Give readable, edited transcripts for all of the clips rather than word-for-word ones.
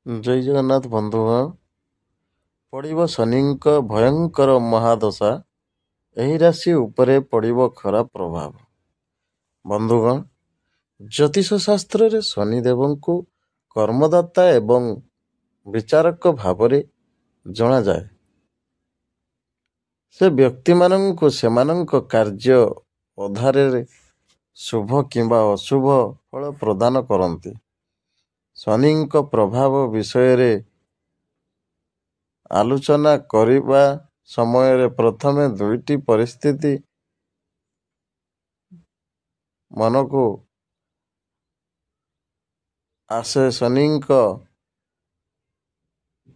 ଜୟ ଜଗନ୍ନାଥ ବନ୍ଧୁଗଣ। ପଡ଼ିବ ଶନିଙ୍କ ଭୟଙ୍କର ମହାଦଶା। ଏହି ରାଶି ଉପରେ ପଡ଼ିବ ଖରାପ ପ୍ରଭାବ। ବନ୍ଧୁଗଣ, ଜ୍ୟୋତିଷ ଶାସ୍ତ୍ରରେ ଶନିଦେବଙ୍କୁ କର୍ମଦାତା ଏବଂ ବିଚାରକ ଭାବରେ ଜଣାଯାଏ। ସେ ବ୍ୟକ୍ତିମାନଙ୍କୁ ସେମାନଙ୍କ କାର୍ଯ୍ୟ ଆଧାରରେ ଶୁଭ କିମ୍ବା ଅଶୁଭ ଫଳ ପ୍ରଦାନ କରନ୍ତି। ଶନିଙ୍କ ପ୍ରଭାବ ବିଷୟରେ ଆଲୋଚନା କରିବା ସମୟରେ ପ୍ରଥମେ ଦୁଇଟି ପରିସ୍ଥିତି ମନକୁ ଆସେ। ଶନିଙ୍କ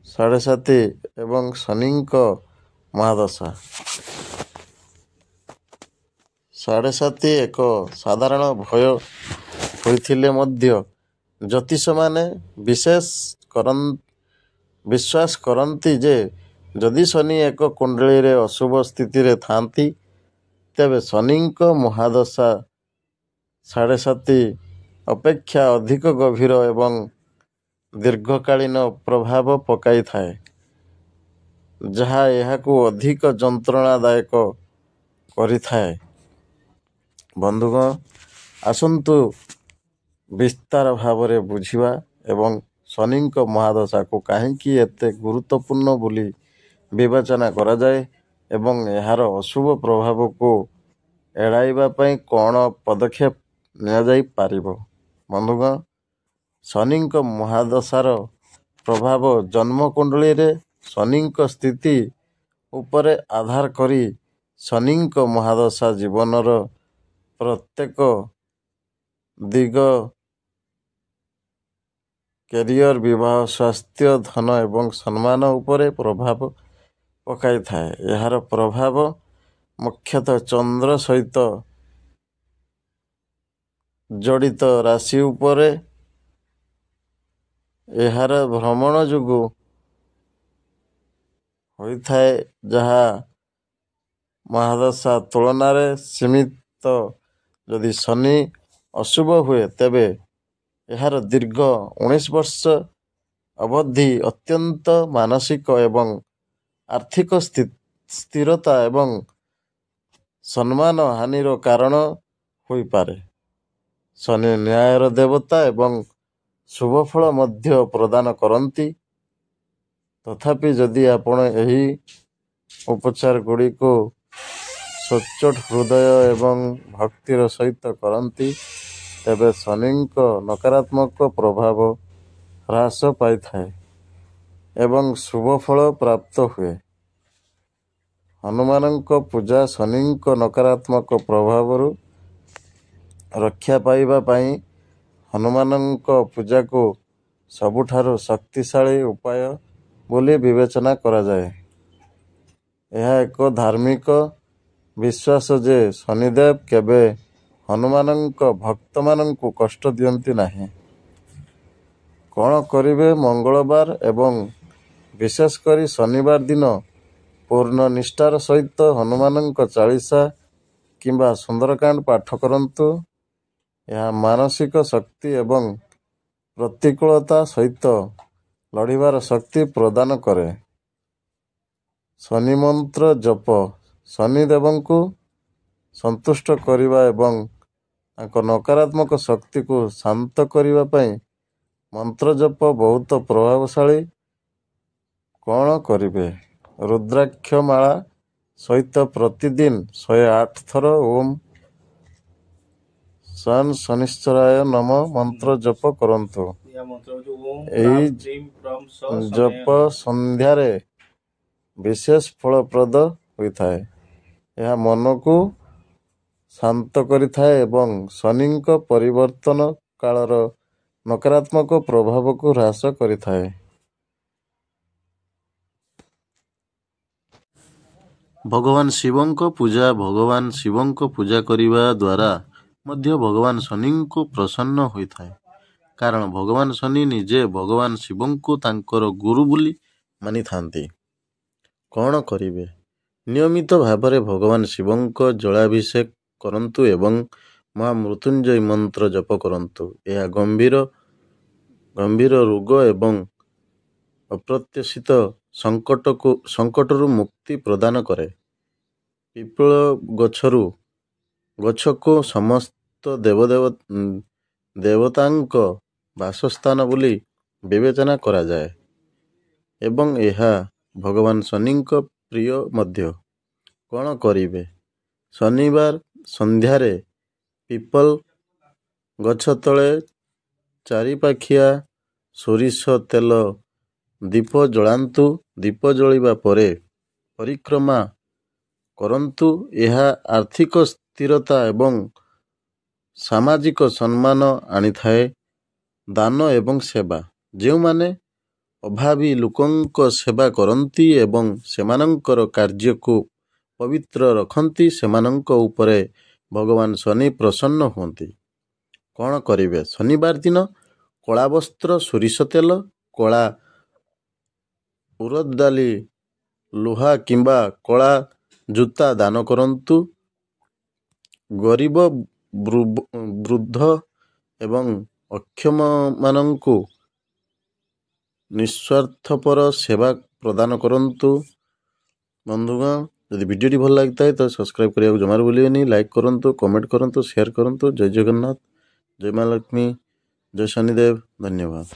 ସାଢ଼େ ସାତି ଏବଂ ଶନିଙ୍କ ମହାଦଶା। ସାଢ଼େ ସାତି ଏକ ସାଧାରଣ ଭୟ ହୋଇଥିଲେ ମଧ୍ୟ ଜ୍ୟୋତିଷମାନେ ବିଶ୍ୱାସ କରନ୍ତି ଯେ ଯଦି ଶନି ଏକ କୁଣ୍ଡଳୀରେ ଅଶୁଭ ସ୍ଥିତିରେ ଥାନ୍ତି, ତେବେ ଶନିଙ୍କ ମହାଦଶା ସାଢ଼େ ସାତି ଅପେକ୍ଷା ଅଧିକ ଗଭୀର ଏବଂ ଦୀର୍ଘକାଳୀନ ପ୍ରଭାବ ପକାଇଥାଏ, ଯାହା ଏହାକୁ ଅଧିକ ଯନ୍ତ୍ରଣାଦାୟକ କରିଥାଏ। ବନ୍ଧୁଗଣ, ଆସନ୍ତୁ ବିସ୍ତାର ଭାବରେ ବୁଝିବା ଏବଂ ଶନିଙ୍କ ମହାଦଶାକୁ କାହିଁକି ଏତେ ଗୁରୁତ୍ୱପୂର୍ଣ୍ଣ ବୋଲି ବିବେଚନା କରାଯାଏ ଏବଂ ଏହାର ଅଶୁଭ ପ୍ରଭାବକୁ ଏଡ଼ାଇବା ପାଇଁ କ'ଣ ପଦକ୍ଷେପ ନିଆଯାଇପାରିବ। ବନ୍ଧୁଗଣ, ଶନିଙ୍କ ମହାଦଶାର ପ୍ରଭାବ ଜନ୍ମକୁଣ୍ଡଳୀରେ ଶନିଙ୍କ ସ୍ଥିତି ଉପରେ ଆଧାର କରି ଶନିଙ୍କ ମହାଦଶା ଜୀବନର ପ୍ରତ୍ୟେକ ଦିଗ, କ୍ୟାରିୟର, ବିବାହ, ସ୍ୱାସ୍ଥ୍ୟ, ଧନ ଏବଂ ସମ୍ମାନ ଉପରେ ପ୍ରଭାବ ପକାଇଥାଏ। ଏହାର ପ୍ରଭାବ ମୁଖ୍ୟତଃ ଚନ୍ଦ୍ର ସହିତ ଜଡ଼ିତ ରାଶି ଉପରେ ଏହାର ଭ୍ରମଣ ଯୋଗୁଁ ହୋଇଥାଏ, ଯାହା ମହାଦଶା ତୁଳନାରେ ସୀମିତ। ଯଦି ଶନି ଅଶୁଭ ହୁଏ, ତେବେ ଏହାର ଦୀର୍ଘ 19 ବର୍ଷ ଅବଧି ଅତ୍ୟନ୍ତ ମାନସିକ ଏବଂ ଆର୍ଥିକ ସ୍ଥିରତା ଏବଂ ସମ୍ମାନ ହାନିର କାରଣ ହୋଇପାରେ। ଶନି ନ୍ୟାୟର ଦେବତା ଏବଂ ଶୁଭଫଳ ମଧ୍ୟ ପ୍ରଦାନ କରନ୍ତି। ତଥାପି ଯଦି ଆପଣ ଏହି ଉପଚାର ଗୁଡ଼ିକୁ ସଚ୍ଚୋଟ ହୃଦୟ ଏବଂ ଭକ୍ତିର ସହିତ କରନ୍ତି, ତେବେ ଶନିଙ୍କ ନକାରାତ୍ମକ ପ୍ରଭାବ ହ୍ରାସ ପାଇଥାଏ ଏବଂ ଶୁଭଫଳ ପ୍ରାପ୍ତ ହୁଏ। ହନୁମାନଙ୍କ ପୂଜା। ଶନିଙ୍କ ନକାରାତ୍ମକ ପ୍ରଭାବରୁ ରକ୍ଷା ପାଇବା ପାଇଁ ହନୁମାନଙ୍କ ପୂଜାକୁ ସବୁଠାରୁ ଶକ୍ତିଶାଳୀ ଉପାୟ ବୋଲି ବିବେଚନା କରାଯାଏ। ଏହା ଏକ ଧାର୍ମିକ ବିଶ୍ୱାସ ଯେ ଶନିଦେବ କେବେ ହନୁମାନଙ୍କ ଭକ୍ତମାନଙ୍କୁ କଷ୍ଟ ଦିଅନ୍ତି ନାହିଁ। କ'ଣ କରିବେ? ମଙ୍ଗଳବାର ଏବଂ ବିଶେଷ କରି ଶନିବାର ଦିନ ପୂର୍ଣ୍ଣ ନିଷ୍ଠାର ସହିତ ହନୁମାନଙ୍କ ଚାଳିଶା କିମ୍ବା ସୁନ୍ଦରକାଣ୍ଡ ପାଠ କରନ୍ତୁ। ଏହା ମାନସିକ ଶକ୍ତି ଏବଂ ପ୍ରତିକୂଳତା ସହିତ ଲଢ଼ିବାର ଶକ୍ତି ପ୍ରଦାନ କରେ। ଶନି ମନ୍ତ୍ର ଜପ। ଶନିଦେବଙ୍କୁ ସନ୍ତୁଷ୍ଟ କରିବା ଏବଂ ତାଙ୍କ ନକାରାତ୍ମକ ଶକ୍ତିକୁ ଶାନ୍ତ କରିବା ପାଇଁ ମନ୍ତ୍ର ଜପ ବହୁତ ପ୍ରଭାବଶାଳୀ। କ'ଣ କରିବେ? ରୁଦ୍ରାକ୍ଷ ମାଳା ସହିତ ପ୍ରତିଦିନ 108 ଥର ଓମ୍ ଶନିଶ୍ଚରାୟ ନମଃ ମନ୍ତ୍ର ଜପ କରନ୍ତୁ। ଏହି ଜପ ସନ୍ଧ୍ୟାରେ ବିଶେଷ ଫଳପ୍ରଦ ହୋଇଥାଏ। ଏହା ମନକୁ ଶାନ୍ତ କରିଥାଏ ଏବଂ ଶନିଙ୍କ ପରିବର୍ତ୍ତନ କାଳର ନକାରାତ୍ମକ ପ୍ରଭାବକୁ ହ୍ରାସ କରିଥାଏ। ଭଗବାନ ଶିବଙ୍କ ପୂଜା। ଭଗବାନ ଶିବଙ୍କ ପୂଜା କରିବା ଦ୍ୱାରା ମଧ୍ୟ ଭଗବାନ ଶନିଙ୍କୁ ପ୍ରସନ୍ନ ହୋଇଥାଏ, କାରଣ ଭଗବାନ ଶନି ନିଜେ ଭଗବାନ ଶିବଙ୍କୁ ତାଙ୍କର ଗୁରୁ ବୋଲି ମାନିଥାନ୍ତି। କ'ଣ କରିବେ? ନିୟମିତ ଭାବରେ ଭଗବାନ ଶିବଙ୍କ ଜଳାଭିଷେକ କରନ୍ତୁ ଏବଂ ମହାମୃତ୍ୟୁଞ୍ଜୟ ମନ୍ତ୍ର ଜପ କରନ୍ତୁ। ଏହା ଗମ୍ଭୀର ରୋଗ ଏବଂ ଅପ୍ରତ୍ୟାଶିତ ସଙ୍କଟରୁ ମୁକ୍ତି ପ୍ରଦାନ କରେ। ପିପଳ ଗଛକୁ ସମସ୍ତ ଦେବତାଙ୍କ ବାସସ୍ଥାନ ବୋଲି ବିବେଚନା କରାଯାଏ ଏବଂ ଏହା ଭଗବାନ ଶନିଙ୍କ ପ୍ରିୟ ମଧ୍ୟ। କ'ଣ କରିବେ? ଶନିବାର ସନ୍ଧ୍ୟାରେ ପିପଲ ଗଛ ତଳେ ଚାରିପାଖିଆ ସୋରିଷ ତେଲ ଦୀପ ଜଳାନ୍ତୁ। ଦୀପ ଜଳିବା ପରେ ପରିକ୍ରମା କରନ୍ତୁ। ଏହା ଆର୍ଥିକ ସ୍ଥିରତା ଏବଂ ସାମାଜିକ ସମ୍ମାନ ଆଣିଥାଏ। ଦାନ ଏବଂ ସେବା। ଯେଉଁମାନେ ଅଭାବୀ ଲୋକଙ୍କ ସେବା କରନ୍ତି ଏବଂ ସେମାନଙ୍କର କାର୍ଯ୍ୟକୁ ପବିତ୍ର ରଖନ୍ତି ସେମାନଙ୍କ ଉପରେ ଭଗବାନ ଶନି ପ୍ରସନ୍ନ ହୁଅନ୍ତି। କ'ଣ କରିବେ? ଶନିବାର ଦିନ କଳା ବସ୍ତ୍ର, ସୋରିଷ ତେଲ, କଳା ଉରଦ ଡାଲି, ଲୁହା କିମ୍ବା କଳା ଜୋତା ଦାନ କରନ୍ତୁ। ଗରିବ, ବୃଦ୍ଧ ଏବଂ ଅକ୍ଷମମାନଙ୍କୁ ନିଃସ୍ୱାର୍ଥପର ସେବା ପ୍ରଦାନ କରନ୍ତୁ। ବନ୍ଧୁଗଣ, ଯଦି ଭିଡ଼ିଓଟି ଭଲ ଲାଗିଥାଏ ତ ସବସ୍କ୍ରାଇବ୍ କରିବାକୁ ଜମାରୁ ଭୁଲିବେନି। ଲାଇକ୍ କରନ୍ତୁ, କମେଣ୍ଟ କରନ୍ତୁ, ସେୟାର କରନ୍ତୁ। ଜୟ ଜଗନ୍ନାଥ, ଜୟ ମା ଲକ୍ଷ୍ମୀ, ଜୟ ଶନିଦେବ। ଧନ୍ୟବାଦ।